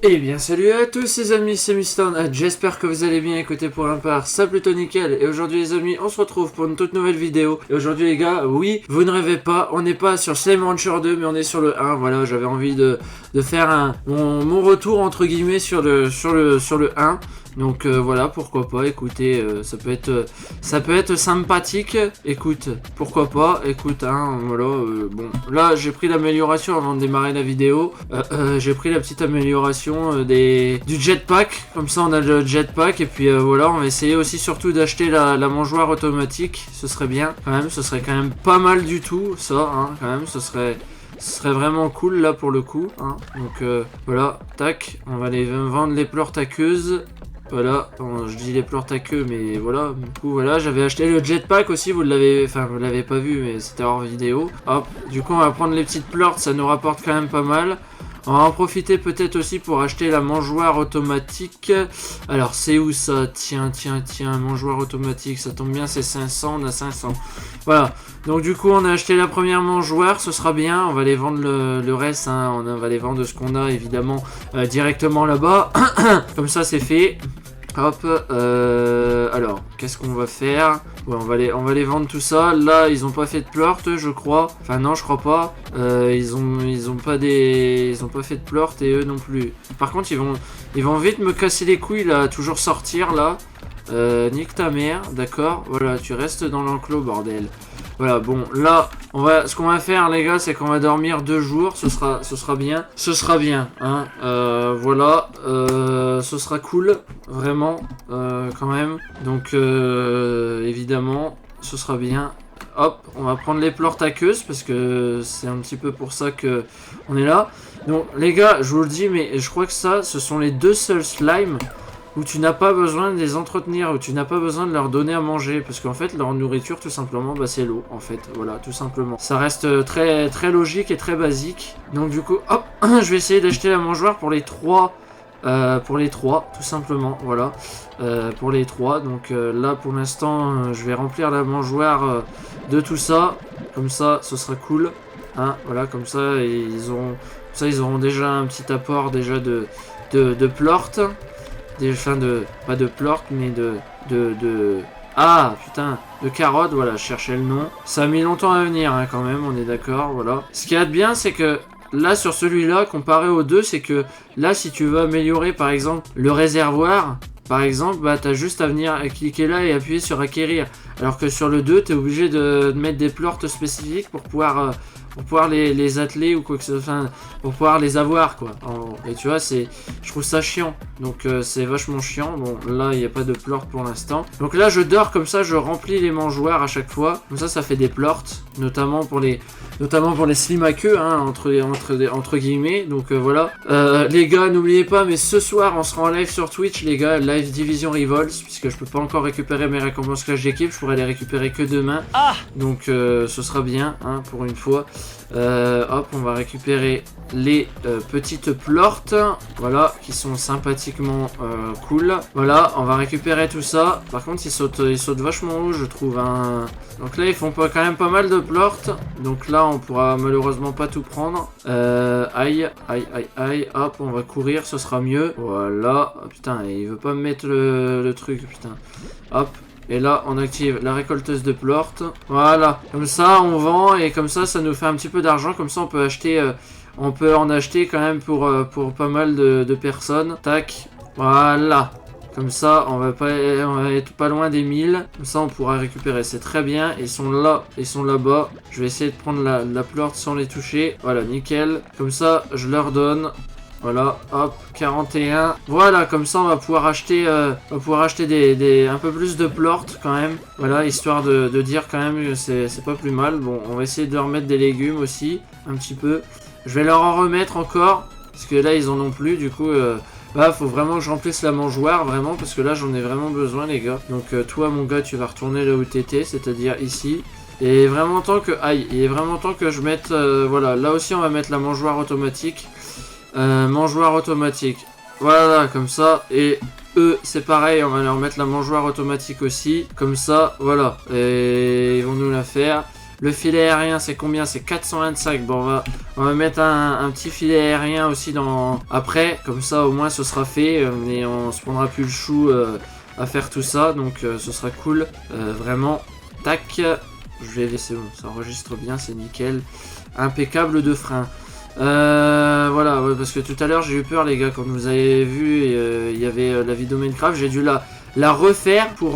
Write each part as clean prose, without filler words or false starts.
Eh bien salut à tous les amis, c'est Miston, j'espère que vous allez bien. Écoutez, pour un part, ça plutôt nickel. Et aujourd'hui les amis, on se retrouve pour une toute nouvelle vidéo. Et aujourd'hui les gars, oui, vous ne rêvez pas, on n'est pas sur Slime Rancher 2, mais on est sur le 1. Voilà, j'avais envie de faire mon retour entre guillemets sur le 1. Donc voilà, pourquoi pas, écoutez, ça peut être sympathique, écoute, pourquoi pas, écoute, hein, voilà, bon, là j'ai pris l'amélioration avant de démarrer la vidéo, j'ai pris la petite amélioration du jetpack, comme ça on a le jetpack, et puis voilà, on va essayer aussi surtout d'acheter la mangeoire automatique, ce serait bien, quand même, ce serait quand même pas mal du tout, ça, hein, quand même, ce serait vraiment cool là pour le coup, hein. Donc voilà, tac, on va aller vendre les pleurs taqueuses. Voilà, bon, je dis les pleurs à queue, mais voilà, du coup voilà, j'avais acheté le jetpack aussi, vous l'avez pas vu, mais c'était hors vidéo. Hop, du coup on va prendre les petites pleurs, ça nous rapporte quand même pas mal. On va en profiter peut-être aussi pour acheter la mangeoire automatique. Alors c'est où ça? Tiens, mangeoire automatique, ça tombe bien, c'est 500, on a 500. Voilà, donc du coup on a acheté la première mangeoire, ce sera bien, on va aller vendre le reste, hein. On va aller vendre ce qu'on a évidemment directement là-bas. Comme ça c'est fait. Hop, alors, qu'est-ce qu'on va faire? Ouais, on va les vendre tout ça. Là, ils ont pas fait de plort, je crois. Enfin, non, je crois pas. Ils ont pas fait de plort et eux non plus. Par contre, ils vont vite me casser les couilles, là, toujours sortir, là. Nique ta mère, d'accord. Voilà, tu restes dans l'enclos, bordel. Voilà, bon, là, ce qu'on va faire, les gars, c'est qu'on va dormir 2 jours, ce sera bien. Ce sera bien, hein, voilà, ce sera cool, vraiment, quand même. Donc, évidemment, ce sera bien. Hop, on va prendre les pleurs taqueuses, parce que c'est un petit peu pour ça que on est là. Donc, les gars, je vous le dis, mais je crois que ça, ce sont les 2 seuls slimes où tu n'as pas besoin de les entretenir, où tu n'as pas besoin de leur donner à manger, parce qu'en fait leur nourriture tout simplement bah, c'est l'eau en fait, voilà tout simplement. Ça reste très logique et très basique. Donc du coup hop, je vais essayer d'acheter la mangeoire pour les 3, tout simplement, voilà, pour les 3. Donc là pour l'instant je vais remplir la mangeoire de tout ça, comme ça ce sera cool, hein, voilà, comme ça ils auront déjà un petit apport déjà de plort. Pas de plort, mais ah, putain, de carottes, voilà, je cherchais le nom. Ça a mis longtemps à venir, hein, quand même, on est d'accord, voilà. Ce qu'il y a de bien, c'est que, là, sur celui-là, comparé aux deux, c'est que, là, si tu veux améliorer, par exemple, le réservoir, par exemple, bah, t'as juste à venir cliquer là et appuyer sur acquérir. Alors que sur le 2, t'es obligé de mettre des plorts spécifiques pour pouvoir les atteler ou quoi que ce soit, enfin, pour pouvoir les avoir, quoi. Et tu vois, je trouve ça chiant. Donc c'est vachement chiant. Bon, là, il n'y a pas de plort pour l'instant. Donc là, je dors comme ça, je remplis les mangeoires à chaque fois. Comme ça fait des plorts, notamment pour les slim à queue, hein, entre guillemets. Donc voilà. Les gars, n'oubliez pas, mais ce soir, on sera en live sur Twitch, les gars, live Division Revolts, puisque je peux pas encore récupérer mes récompenses clash d'équipe. Je pourrais les récupérer que demain. Donc ce sera bien, hein, pour une fois. Hop, on va récupérer les petites plortes, voilà, qui sont sympathiquement cool. Voilà, on va récupérer tout ça. Par contre, ils sautent vachement haut, je trouve, hein. Donc là, ils font quand même pas mal de plortes. Donc là, on pourra malheureusement pas tout prendre. Aïe. Hop, on va courir, ce sera mieux. Voilà. Oh, putain, il veut pas me mettre le truc, putain. Hop. Et là, on active la récolteuse de plort. Voilà. Comme ça, on vend et comme ça nous fait un petit peu d'argent. Comme ça, on peut acheter, en acheter quand même pour pas mal de personnes. Tac. Voilà. Comme ça, on va être pas loin des 1000. Comme ça, on pourra récupérer. C'est très bien. Ils sont là. Ils sont là-bas. Je vais essayer de prendre la plort sans les toucher. Voilà, nickel. Comme ça, je leur donne. Voilà, hop, 41. Voilà, comme ça on va pouvoir acheter, un peu plus de plort quand même. Voilà, histoire de dire quand même que c'est pas plus mal. Bon, on va essayer de leur mettre des légumes aussi, un petit peu. Je vais leur en remettre encore, parce que là ils en ont plus, du coup... Bah, faut vraiment que je remplisse la mangeoire, vraiment, parce que là j'en ai vraiment besoin, les gars. Donc toi, mon gars, tu vas retourner là où t'étais, c'est-à-dire ici. Et il est vraiment temps que... Aïe, il est vraiment temps que je mette... voilà, là aussi on va mettre la mangeoire automatique. Mangeoire automatique. Voilà, comme ça. Et eux, c'est pareil, on va leur mettre la mangeoire automatique aussi. Comme ça, voilà. Et ils vont nous la faire. Le filet aérien, c'est combien? C'est 425. Bon, on va mettre un petit filet aérien aussi dans après. Comme ça, au moins, ce sera fait. Et on se prendra plus le chou à faire tout ça. Donc, ce sera cool. Vraiment. Tac. Je vais laisser bon. Ça enregistre bien, c'est nickel. Impeccable de frein. Voilà, ouais, parce que tout à l'heure j'ai eu peur les gars, comme vous avez vu, il y avait la vidéo Minecraft, j'ai dû la refaire pour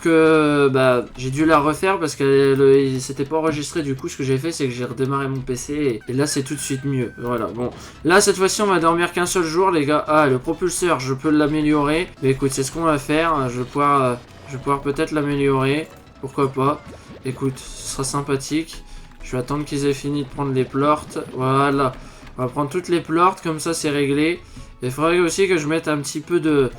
que, j'ai dû la refaire parce que c'était pas enregistré. Du coup ce que j'ai fait c'est que j'ai redémarré mon PC et là c'est tout de suite mieux. Voilà, bon, là cette fois-ci on va dormir qu'un seul jour les gars. Ah, le propulseur je peux l'améliorer, mais écoute, c'est ce qu'on va faire, je vais pouvoir peut-être l'améliorer, pourquoi pas. Écoute, ce sera sympathique. Je vais attendre qu'ils aient fini de prendre les plortes. Voilà. On va prendre toutes les plortes, comme ça c'est réglé. Et il faudrait aussi que je mette un petit peu de...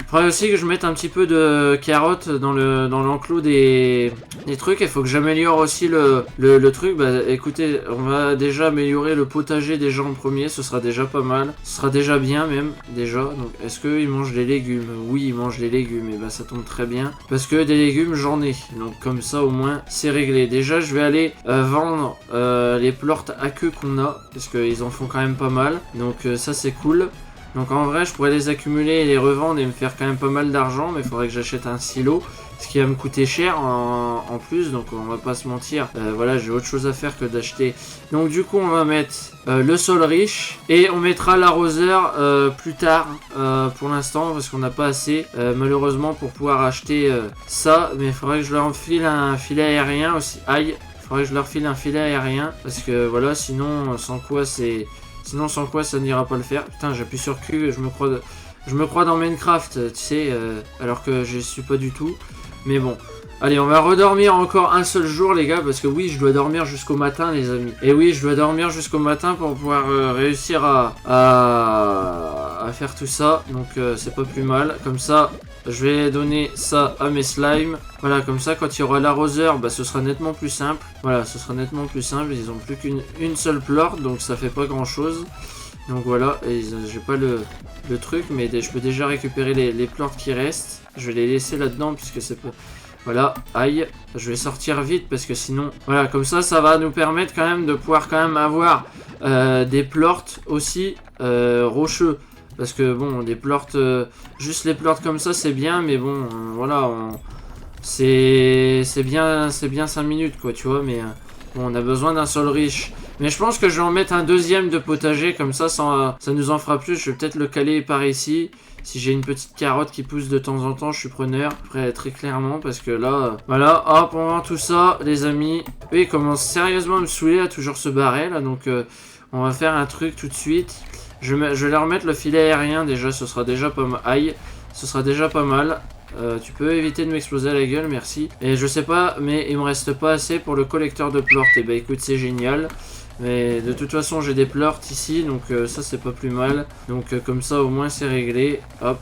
faudrait aussi que je mette un petit peu de carottes dans l'enclos des trucs. Il faut que j'améliore aussi le truc. Bah écoutez, on va déjà améliorer le potager déjà en premier. Ce sera déjà pas mal. Ce sera déjà bien même, déjà. Donc est-ce qu'ils mangent des légumes? Oui, ils mangent des légumes. Et bah ça tombe très bien. Parce que des légumes, j'en ai. Donc comme ça au moins, c'est réglé. Déjà, je vais aller vendre les plortes à queue qu'on a. Parce qu'ils en font quand même pas mal. Donc ça c'est cool. Donc en vrai je pourrais les accumuler et les revendre et me faire quand même pas mal d'argent, mais il faudrait que j'achète un silo, ce qui va me coûter cher en plus, donc on va pas se mentir, voilà, j'ai autre chose à faire que d'acheter. Donc du coup on va mettre le sol riche et on mettra l'arroseur plus tard pour l'instant parce qu'on n'a pas assez malheureusement pour pouvoir acheter ça, mais il faudrait que je leur enfile un filet aérien aussi. Aïe, il faudrait que je leur file un filet aérien parce que voilà, sinon sans quoi ça n'ira pas le faire. Putain, j'appuie sur Q, je me crois dans Minecraft, tu sais, alors que je suis pas du tout. Mais bon, allez, on va redormir encore un seul jour, les gars, parce que oui, je dois dormir jusqu'au matin, les amis. Et oui, je dois dormir jusqu'au matin pour pouvoir réussir à faire tout ça. Donc, c'est pas plus mal. Comme ça, je vais donner ça à mes slimes. Voilà, comme ça, quand il y aura l'arroseur, ce sera nettement plus simple. Voilà, ce sera nettement plus simple. Ils ont plus qu'une seule plorte, donc ça fait pas grand chose. Donc voilà, j'ai pas le truc, mais je peux déjà récupérer les plortes qui restent. Je vais les laisser là-dedans, puisque c'est pas... Voilà, aïe, je vais sortir vite, parce que sinon... Voilà, comme ça va nous permettre quand même de pouvoir quand même avoir des plortes aussi rocheux. Parce que bon, des plortes, juste les plortes comme ça c'est bien, mais bon, voilà, c'est bien 5 minutes quoi, tu vois, mais bon, on a besoin d'un sol riche. Mais je pense que je vais en mettre un deuxième de potager, comme ça nous en fera plus. Je vais peut-être le caler par ici. Si j'ai une petite carotte qui pousse de temps en temps, je suis preneur, très clairement, parce que là, voilà, hop, on va tout ça, les amis. Eux, ils commencent sérieusement à me saouler, à toujours se barrer, là, donc on va faire un truc tout de suite. Je vais leur mettre le filet aérien, déjà, ce sera déjà pas mal. Aïe, ce sera déjà pas mal. Tu peux éviter de m'exploser la gueule, merci. Et je sais pas, mais il me reste pas assez pour le collecteur de plortes. Et bah écoute, c'est génial. Mais de toute façon, j'ai des plortes ici, donc ça c'est pas plus mal. Donc comme ça, au moins c'est réglé. Hop,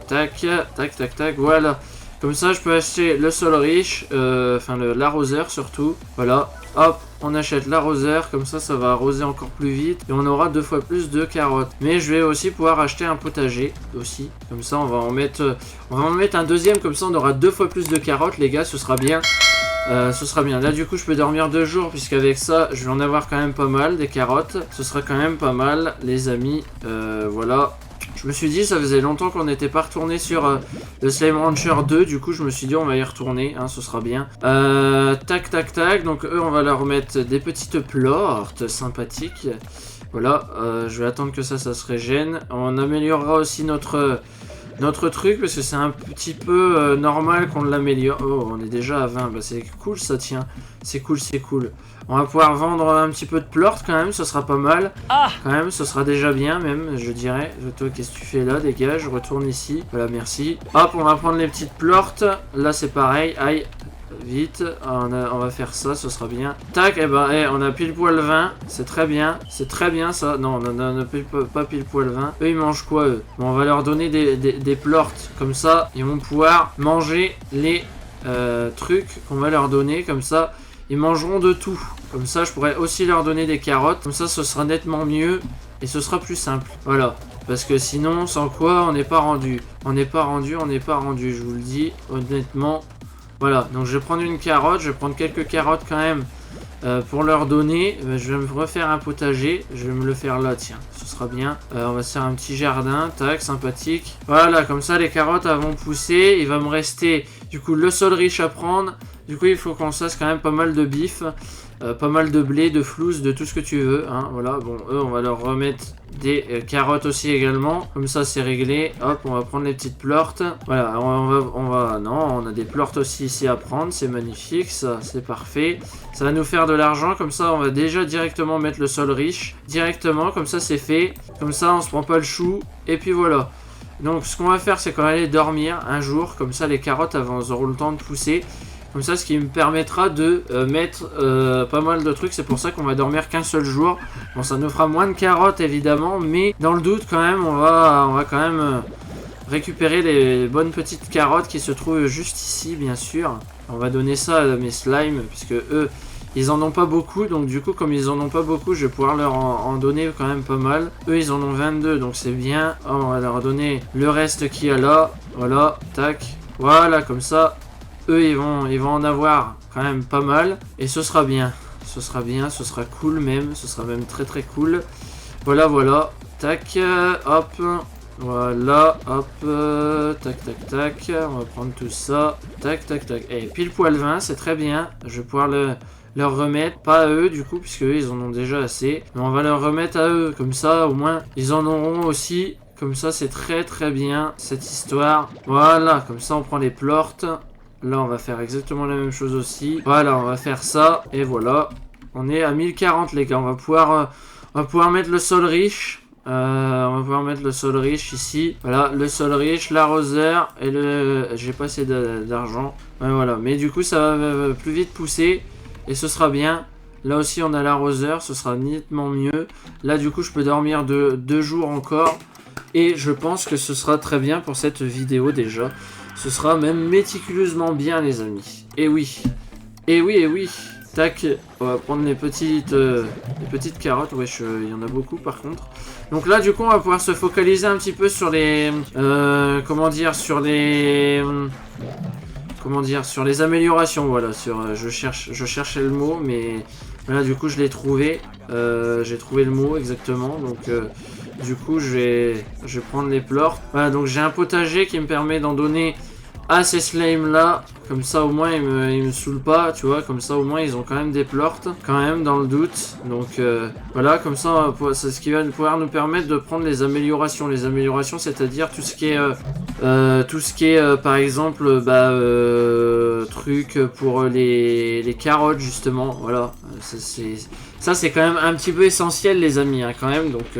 tac, tac, tac, tac, voilà. Comme ça, je peux acheter le sol riche, enfin l'arroseur surtout. Voilà, hop, on achète l'arroseur, comme ça va arroser encore plus vite. Et on aura 2 fois plus de carottes. Mais je vais aussi pouvoir acheter un potager aussi. Comme ça, on va en mettre un deuxième, comme ça on aura 2 fois plus de carottes, les gars, ce sera bien. Ce sera bien. Là du coup je peux dormir 2 jours puisqu'avec ça je vais en avoir quand même pas mal des carottes. Ce sera quand même pas mal les amis. Voilà. Je me suis dit ça faisait longtemps qu'on n'était pas retourné sur le Slime Rancher 2. Du coup je me suis dit on va y retourner, hein, ce sera bien. Tac tac tac. Donc eux on va leur mettre des petites plortes sympathiques. Voilà, je vais attendre que ça se régène. On améliorera aussi notre truc parce que c'est un petit peu normal qu'on l'améliore. Oh, on est déjà à 20, c'est cool ça, tiens. C'est cool, c'est cool. On va pouvoir vendre un petit peu de plortes quand même, ce sera pas mal. Quand même, ce sera déjà bien même, je dirais. Toi, qu'est-ce que tu fais là? Dégage, retourne ici. Voilà, merci. Hop, on va prendre les petites plortes. Là, c'est pareil. Aïe. Vite, on va faire ça, ce sera bien. Tac, et on a pile poil 20, c'est très bien ça. Non, on n'a pas pile poil 20. Eux, ils mangent quoi, eux? Bon, on va leur donner des plortes, comme ça, ils vont pouvoir manger les trucs qu'on va leur donner, comme ça, ils mangeront de tout. Comme ça, je pourrais aussi leur donner des carottes, comme ça, ce sera nettement mieux et ce sera plus simple. Voilà. Parce que sinon, sans quoi, on n'est pas rendu. On n'est pas rendu, je vous le dis, honnêtement. Voilà, donc je vais prendre une carotte, je vais prendre quelques carottes quand même pour leur donner. Je vais me refaire un potager, je vais me le faire là, tiens, ce sera bien. On va se faire un petit jardin, tac, sympathique. Voilà, comme ça les carottes elles vont pousser, il va me rester du coup le sol riche à prendre. Du coup il faut qu'on se fasse quand même pas mal de bif. Pas mal de blé, de flouze, de tout ce que tu veux, hein, voilà, bon, eux, on va leur remettre des carottes aussi également, comme ça, c'est réglé, hop, on va prendre les petites plortes, voilà, non, on a des plortes aussi ici à prendre, c'est magnifique, ça, c'est parfait, ça va nous faire de l'argent, comme ça, on va déjà directement mettre le sol riche, directement, comme ça, c'est fait, comme ça, on se prend pas le chou, et puis voilà. Donc, ce qu'on va faire, c'est qu'on va aller dormir un jour, comme ça, les carottes, elles auront le temps de pousser. Comme ça, ce qui me permettra de mettre pas mal de trucs. C'est pour ça qu'on va dormir qu'un seul jour. Bon, ça nous fera moins de carottes, évidemment. Mais dans le doute, quand même, on va quand même récupérer les bonnes petites carottes qui se trouvent juste ici, bien sûr. On va donner ça à mes slimes, puisque eux, ils en ont pas beaucoup. Donc du coup, comme ils en ont pas beaucoup, je vais pouvoir leur en donner quand même pas mal. Eux, ils en ont 22, donc c'est bien. On va leur donner le reste qu'il y a là. Voilà, tac. Voilà, comme ça. Eux, ils vont en avoir quand même pas mal. Et ce sera bien. Ce sera bien, ce sera cool même. Ce sera même très très cool. Voilà, voilà. Tac, hop. Voilà, hop. Tac, tac, tac. On va prendre tout ça. Tac, tac, tac. Et pile poil 20, c'est très bien. Je vais pouvoir leur remettre. Pas à eux du coup, puisque eux, ils en ont déjà assez. Mais on va leur remettre à eux. Comme ça, au moins, ils en auront aussi. Comme ça, c'est très très bien cette histoire. Voilà, comme ça, on prend les plortes. Là, on va faire exactement la même chose aussi. Voilà, on va faire ça. Et voilà. On est à 1040, les gars. On va pouvoir mettre le sol riche. On va pouvoir mettre le sol riche ici. Voilà, le sol riche, l'arroseur et le... J'ai pas assez d'argent. Ouais, voilà. Mais du coup, ça va plus vite pousser. Et ce sera bien. Là aussi, on a l'arroseur. Ce sera nettement mieux. Là, du coup, je peux dormir deux jours encore. Et je pense que ce sera très bien pour cette vidéo déjà. Ce sera même méticuleusement bien, les amis. Et oui. Et oui, et oui. Tac. On va prendre les petites carottes. Wesh, il y en a beaucoup par contre. Donc là, du coup, on va pouvoir se focaliser un petit peu sur les... comment dire, sur les améliorations, voilà. Je cherchais le mot, mais... Voilà, du coup, je l'ai trouvé. J'ai trouvé le mot, exactement. Donc... du coup, je vais prendre les plortes. Voilà, donc j'ai un potager qui me permet d'en donner à ces slimes là. Comme ça, au moins, ils me saoulent pas, tu vois. Comme ça, au moins, ils ont quand même des plortes, quand même, dans le doute. Donc, voilà, comme ça, c'est ce qui va pouvoir nous permettre de prendre les améliorations. Les améliorations, c'est-à-dire tout ce qui est, par exemple, truc pour les carottes, justement. Voilà, ça c'est quand même un petit peu essentiel, les amis, hein, quand même. Donc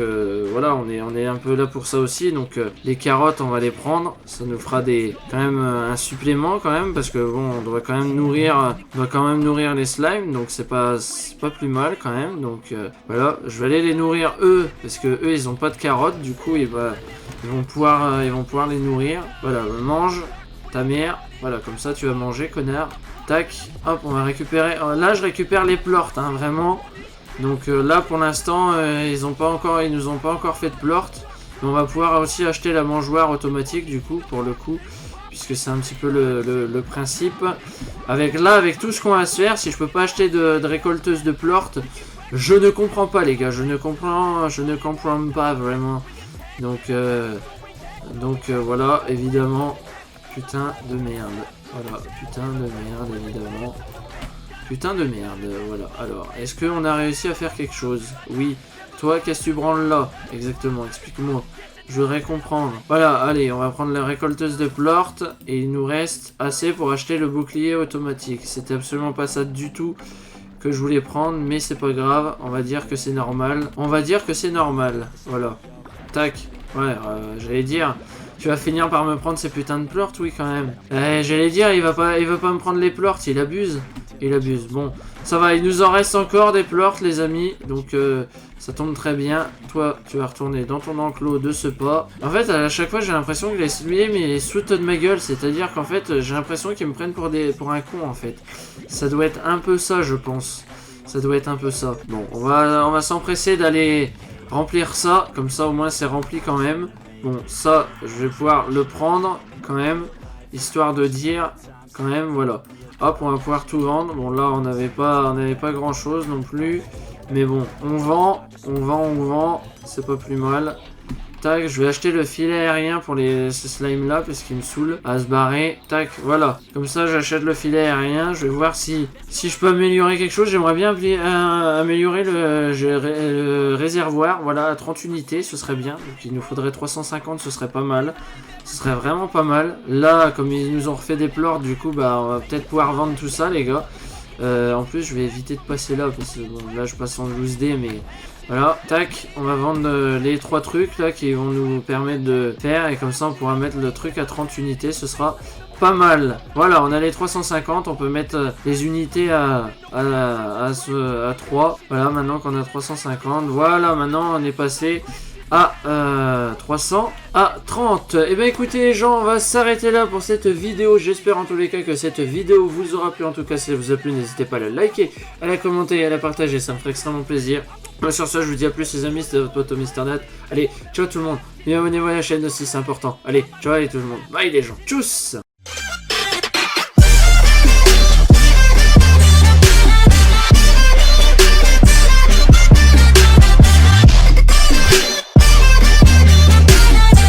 voilà, on est un peu là pour ça aussi. Donc les carottes, on va les prendre. Ça nous fera quand même un supplément quand même, parce que bon, on doit quand même nourrir les slimes. Donc c'est pas plus mal quand même. Donc voilà, je vais aller les nourrir eux, parce que eux ils ont pas de carottes. Du coup ils vont pouvoir les nourrir. Voilà, mange ta mère. Voilà, comme ça tu vas manger, connard. Tac, hop, on va récupérer. Là je récupère les plortes, hein, vraiment. Donc là pour l'instant ils nous ont pas encore fait de plortes. Mais on va pouvoir aussi acheter la mangeoire automatique du coup, pour le coup, puisque c'est un petit peu le principe. Avec tout ce qu'on va se faire, si je peux pas acheter de récolteuse de plortes, je ne comprends pas, les gars, je ne comprends pas vraiment. Donc voilà, évidemment, putain de merde. Voilà, putain de merde, évidemment. Putain de merde, voilà. Alors, est-ce qu'on a réussi à faire quelque chose? Oui. Toi, qu'est-ce que tu branles là? Exactement, explique-moi. Je voudrais comprendre. Voilà, allez, on va prendre la récolteuse de plortes. Et il nous reste assez pour acheter le bouclier automatique. C'était absolument pas ça du tout que je voulais prendre, mais c'est pas grave. On va dire que c'est normal. Voilà. Tac. Ouais, j'allais dire... Tu vas finir par me prendre ces putains de plortes, oui, quand même. J'allais dire, il veut pas me prendre les plortes, il abuse. Bon, ça va, il nous en reste encore des plortes, les amis. Donc, ça tombe très bien. Toi, tu vas retourner dans ton enclos de ce pas. En fait, à chaque fois, j'ai l'impression qu'il est sous de ma gueule. C'est-à-dire qu'en fait, j'ai l'impression qu'ils me prennent pour un con, en fait. Ça doit être un peu ça, je pense. Ça doit être un peu ça. Bon, on va s'empresser d'aller remplir ça. Comme ça, au moins, c'est rempli quand même. Bon, ça, je vais pouvoir le prendre quand même, histoire de dire quand même, voilà. Hop, on va pouvoir tout vendre. Bon, là, on n'avait pas grand-chose non plus. Mais bon, on vend. C'est pas plus mal. Tac, je vais acheter le filet aérien pour ces slimes là parce qu'ils me saoulent à se barrer. Tac, voilà. Comme ça, j'achète le filet aérien. Je vais voir si je peux améliorer quelque chose. J'aimerais bien améliorer le réservoir. Voilà, à 30 unités, ce serait bien. Donc il nous faudrait 350, ce serait pas mal. Ce serait vraiment pas mal. Là, comme ils nous ont refait des plorts, du coup, bah, on va peut-être pouvoir vendre tout ça, les gars. En plus, je vais éviter de passer là parce que bon, là, je passe en loose D, mais... Voilà, tac, on va vendre les 3 trucs là qui vont nous permettre de faire et comme ça on pourra mettre le truc à 30 unités, ce sera pas mal. Voilà, on a les 350, on peut mettre les unités à 3. Voilà, maintenant qu'on a 350, voilà, maintenant on est passé à 300 à 30. Et ben écoutez les gens, on va s'arrêter là pour cette vidéo. J'espère en tous les cas que cette vidéo vous aura plu. En tout cas, si elle vous a plu, n'hésitez pas à la liker, à la commenter et à la partager, ça me ferait extrêmement plaisir. Sur ce, je vous dis à plus les amis, c'était votre pote MrNat. Allez, ciao tout le monde, et abonnez-vous à la chaîne aussi, c'est important. Allez, ciao tout le monde, bye les gens, tchuss.